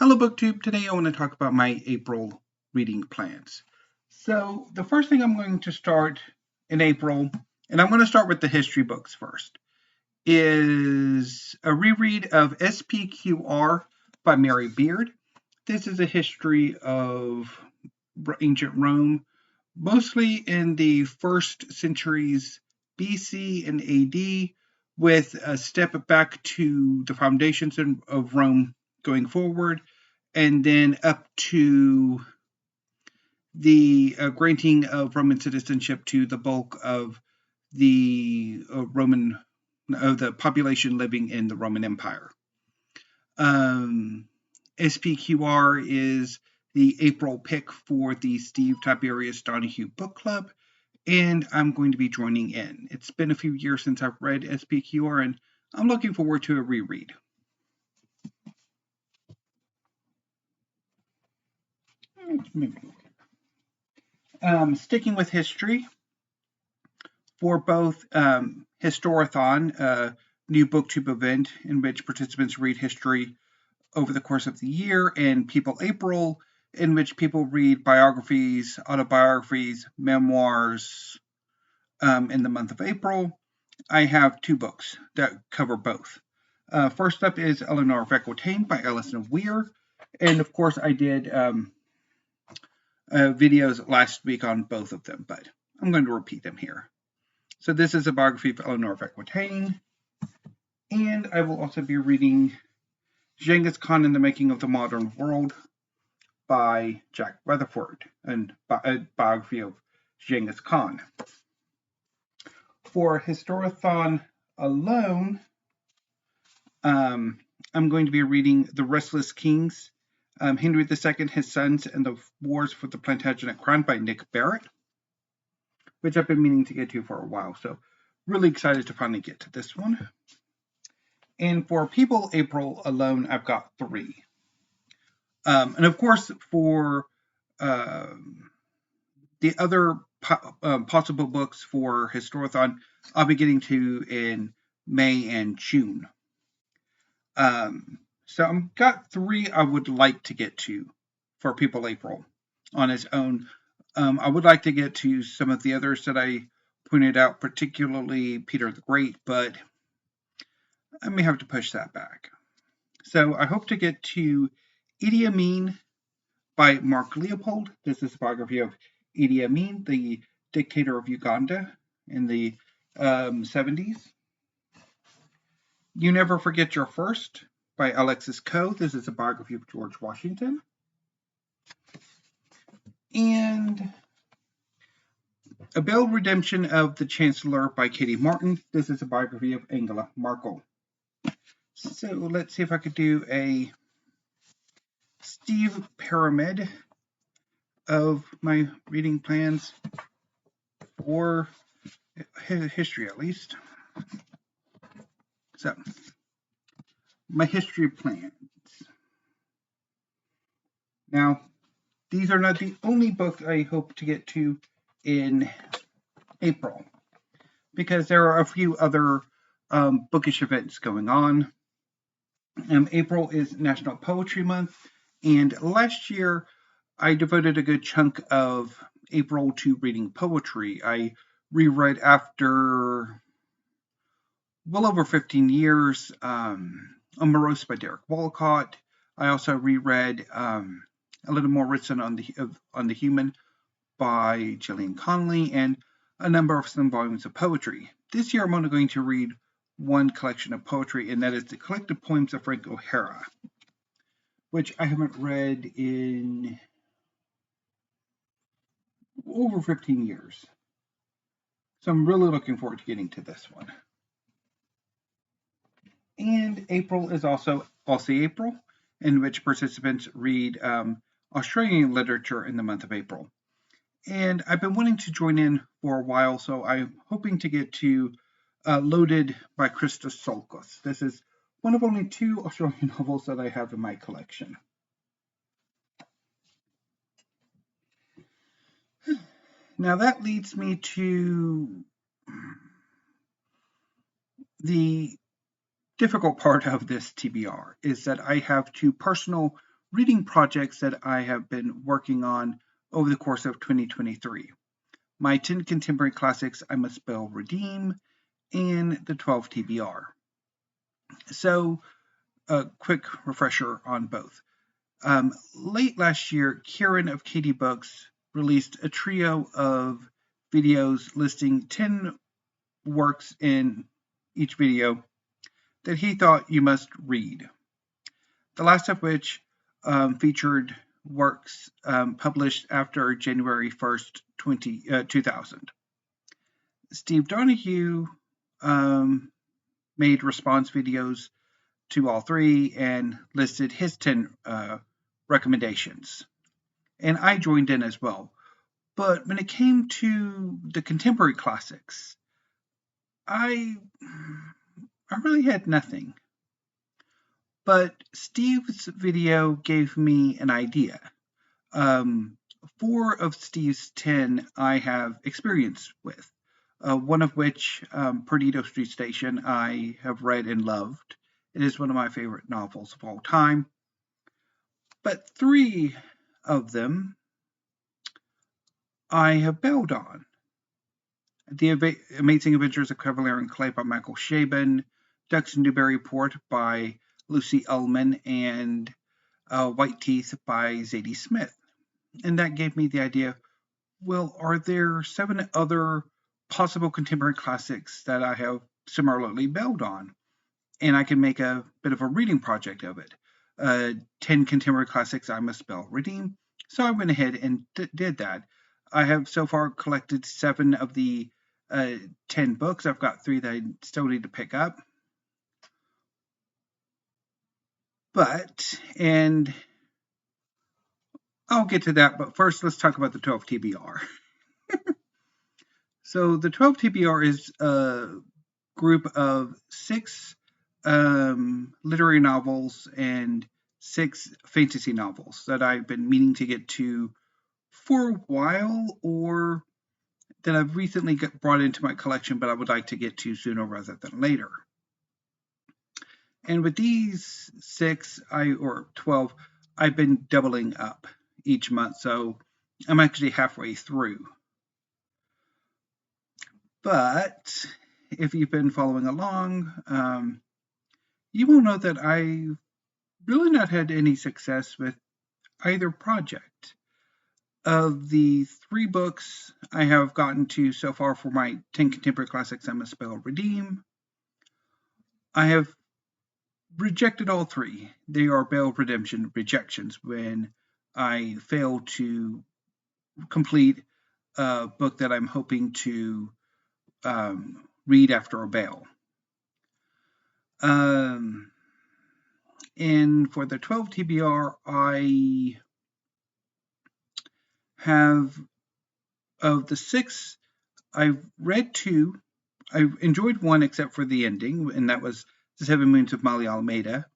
Hello BookTube. Today I want to talk about my April reading plans. So the first thing I'm going to start in April, and I'm going to start with the history books first, is a reread of SPQR by Mary Beard. This is a history of ancient Rome, mostly in the first centuries BC and AD, with a step back to the foundations of Rome going forward, and then up to the granting of Roman citizenship to the bulk of the the population living in the Roman Empire. SPQR is the April pick for the Steve Tiberius Donahue Book Club, and I'm going to be joining in. It's been a few years since I've read SPQR, and I'm looking forward to a reread. Sticking with history, for both Historathon, a new booktube event in which participants read history over the course of the year, and People April, in which people read biographies, autobiographies, memoirs in the month of April. I have two books that cover both. First up is Eleanor of Aquitaine by Alison and Weir, and of course I did videos last week on both of them, but I'm going to repeat them here. So this is a biography of Eleanor of Aquitaine, and I will also be reading Genghis Khan in the Making of the Modern World by Jack Weatherford, and a biography of Genghis Khan. For Historathon alone, I'm going to be reading The Restless Kings, Henry II, His Sons, and the Wars for the Plantagenet Crown by Nick Barratt, which I've been meaning to get to for a while, so really excited to finally get to this one. And for People April alone, I've got three. And of course, for the other possible books for Historathon, I'll be getting to in May and June. So I've got three I would like to get to for People April on its own. I would like to get to some of the others that I pointed out, particularly Peter the Great, but I may have to push that back. So I hope to get to Idi Amin by Mark Leopold. This is a biography of Idi Amin, the dictator of Uganda in the 70s. You Never Forget Your First by Alexis Coe. This is a biography of George Washington. And A Veiled Redemption of the Chancellor by Kati Marton. This is a biography of Angela Merkel. So let's see if I could do a Steve pyramid of my reading plans for history, at least. So, my history plans. Now, these are not the only books I hope to get to in April, because there are a few other bookish events going on. April is National Poetry Month, and last year I devoted a good chunk of April to reading poetry. I reread, after well over 15 years, Morose by Derek Walcott. I also reread a little more written on the Human by Gillian Conley, and a number of some volumes of poetry. This year I'm only going to read one collection of poetry, and that is the collected poems of Frank O'Hara, which I haven't read in over 15 years. So I'm really looking forward to getting to this one. And April is also Aussie April, in which participants read Australian literature in the month of April. And I've been wanting to join in for a while, so I'm hoping to get to Loaded by Christos Tsiolkas. This is one of only two Australian novels that I have in my collection. Now that leads me to the difficult part of this TBR, is that I have two personal reading projects that I have been working on over the course of 2023. My 10 contemporary classics I must spell redeem, and the 12 TBR. So, a quick refresher on both. Late last year, Kieran of Kati Books released a trio of videos listing 10 works in each video that he thought you must read. The last of which featured works published after January 1st, 2000. Steve Donahue made response videos to all three and listed his 10 recommendations. And I joined in as well. But when it came to the contemporary classics, I really had nothing. But Steve's video gave me an idea. 4 of Steve's 10 I have experience with. One of which, Perdido Street Station, I have read and loved. It is one of my favorite novels of all time. But 3 of them I have bailed on. The Amazing Adventures of Cavalier and Clay by Michael Chabon, Ducks in Newburyport by Lucy Ullman, and White Teeth by Zadie Smith. And that gave me the idea, well, are there 7 other possible contemporary classics that I have similarly bailed on? And I can make a bit of a reading project of it. 10 contemporary classics I must spell redeem. So I went ahead and did that. I have so far collected 7 of the 10 books. I've got 3 that I still need to pick up. And I'll get to that, but first let's talk about the 12 TBR. So the 12 TBR is a group of 6 literary novels and 6 fantasy novels that I've been meaning to get to for a while, or that I've recently brought into my collection, but I would like to get to sooner rather than later. And with these 6 or 12, I've been doubling up each month, so I'm actually halfway through. But if you've been following along, you will know that I've really not had any success with either project. Of the 3 books I have gotten to so far for my 10 contemporary classics I must spell redeem, I have rejected all 3. They are bail redemption rejections when I fail to complete a book that I'm hoping to read after a bail. And for the 12 TBR, I have, of the 6, I've read 2. I've enjoyed 1 except for the ending, and that was The 7 Moons of Mali Almeida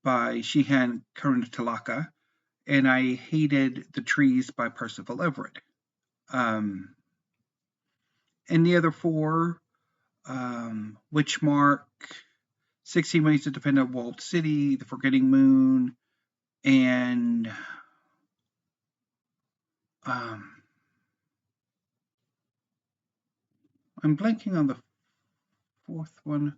by Shehan Karunatilaka, and I hated The Trees by Percival Everett. And the other 4, Witchmark, 16 Ways to Defend a Walled City, The Forgetting Moon, and I'm blanking on the 4th one.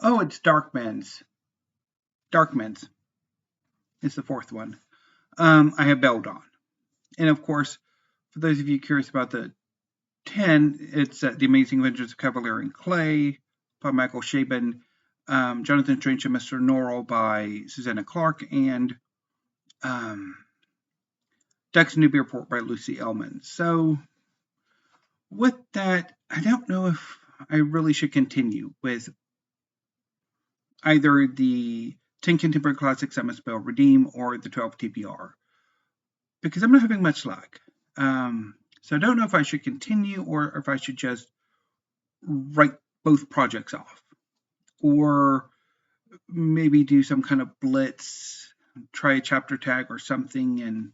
Oh, it's Darkmen's. Darkmen's is the 4th one. I have bailed on. And of course, for those of you curious about the 10, it's The Amazing Adventures of Cavalier and Clay by Michael Chabon, Jonathan Strange and Mr. Norrell by Susanna Clark, and Ducks in Newburyport by Lucy Ullman. So with that, I don't know if I really should continue with either the 10 contemporary classics I must spell redeem or the 12 TBR, because I'm not having much luck. So I don't know if I should continue or if I should just write both projects off, or maybe do some kind of blitz, try a chapter tag or something, and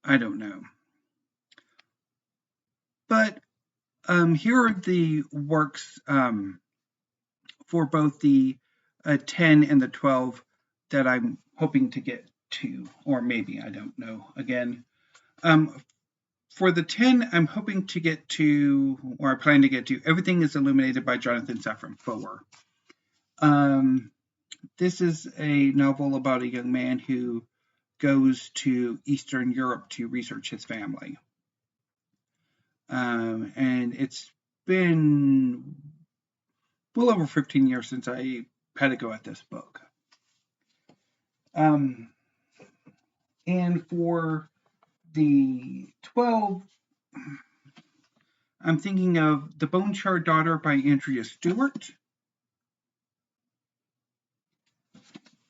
I don't know. But Here are the works for both the 10 and the 12 that I'm hoping to get to, or maybe, I don't know, again. For the 10, I'm hoping to get to, or I plan to get to, Everything is Illuminated by Jonathan Safran Foer. This is a novel about a young man who goes to Eastern Europe to research his family. And it's been well over 15 years since I had a go at this book. And for the 12, I'm thinking of The Bone Shard Daughter by Andrea Stewart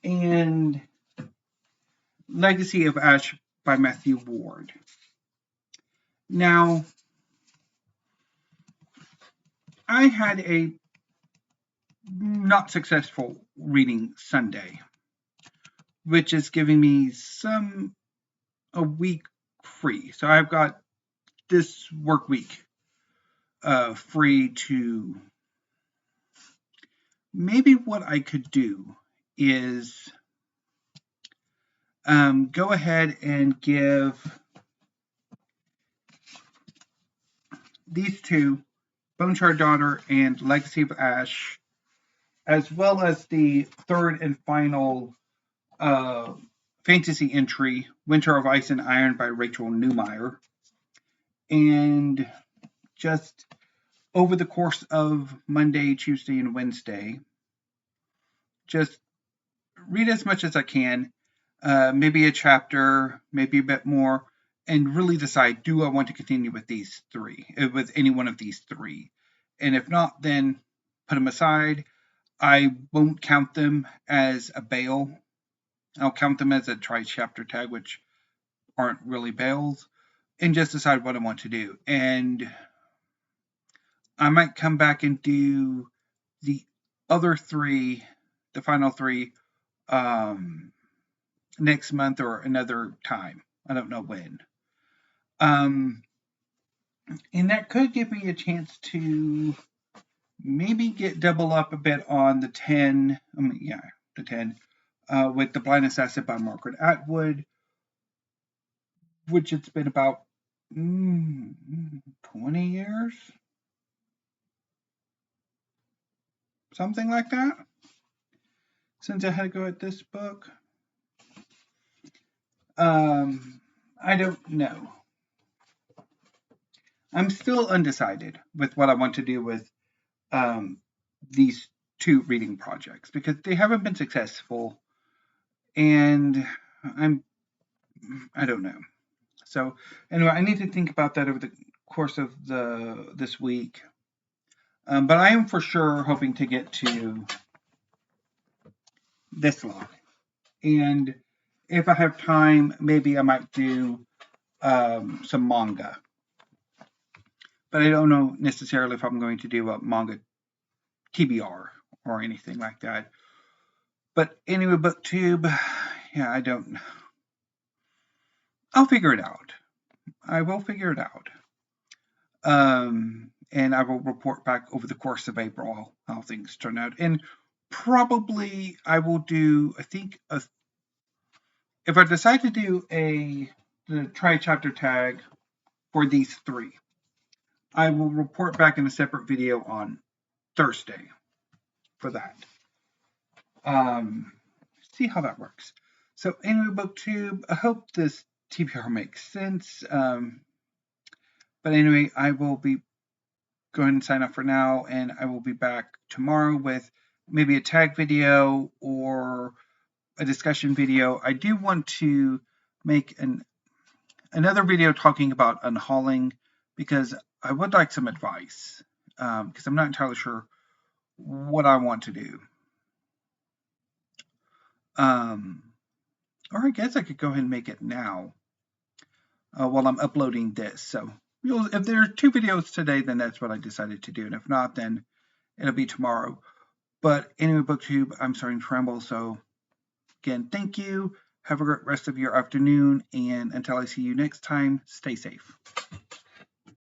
and Legacy of Ash by Matthew Ward. Now, I had a not successful reading Sunday, which is giving me a week free. So I've got this work week free to, maybe what I could do is go ahead and give these two, Bone Shard Daughter and Legacy of Ash, as well as the third and final fantasy entry, Winter of Ice and Iron by Rachel Neumeier. And just over the course of Monday, Tuesday, and Wednesday, just read as much as I can, maybe a chapter, maybe a bit more, and really decide, do I want to continue with these three, with any one of these three? And if not, then put them aside. I won't count them as a bail. I'll count them as a tri-chapter tag, which aren't really bails, and just decide what I want to do. And I might come back and do the other three, the final three, next month or another time. I don't know when. And that could give me a chance to maybe double up a bit on the 10, the 10, with The Blind Assassin by Margaret Atwood, which it's been about 20 years, something like that, since I had to go at this book. I don't know. I'm still undecided with what I want to do with these two reading projects because they haven't been successful, and I don't know. So anyway, I need to think about that over the course of this week. But I am for sure hoping to get to this lot. And if I have time, maybe I might do some manga. But I don't know necessarily if I'm going to do a manga TBR or anything like that. But anyway, BookTube, I don't know. I'll figure it out. I will figure it out. And I will report back over the course of April how things turn out. And probably I will do, I think, if I decide to do the tri-chapter tag for these three, I will report back in a separate video on Thursday for that. See how that works. So anyway, BookTube, I hope this TBR makes sense. But anyway, I will be going to sign up for now, and I will be back tomorrow with maybe a tag video or a discussion video. I do want to make another video talking about unhauling because I would like some advice because I'm not entirely sure what I want to do. Or I guess I could go ahead and make it now while I'm uploading this. So if there are 2 videos today, then that's what I decided to do. And if not, then it'll be tomorrow. But anyway, BookTube, I'm starting to ramble. So again, thank you. Have a great rest of your afternoon. And until I see you next time, stay safe.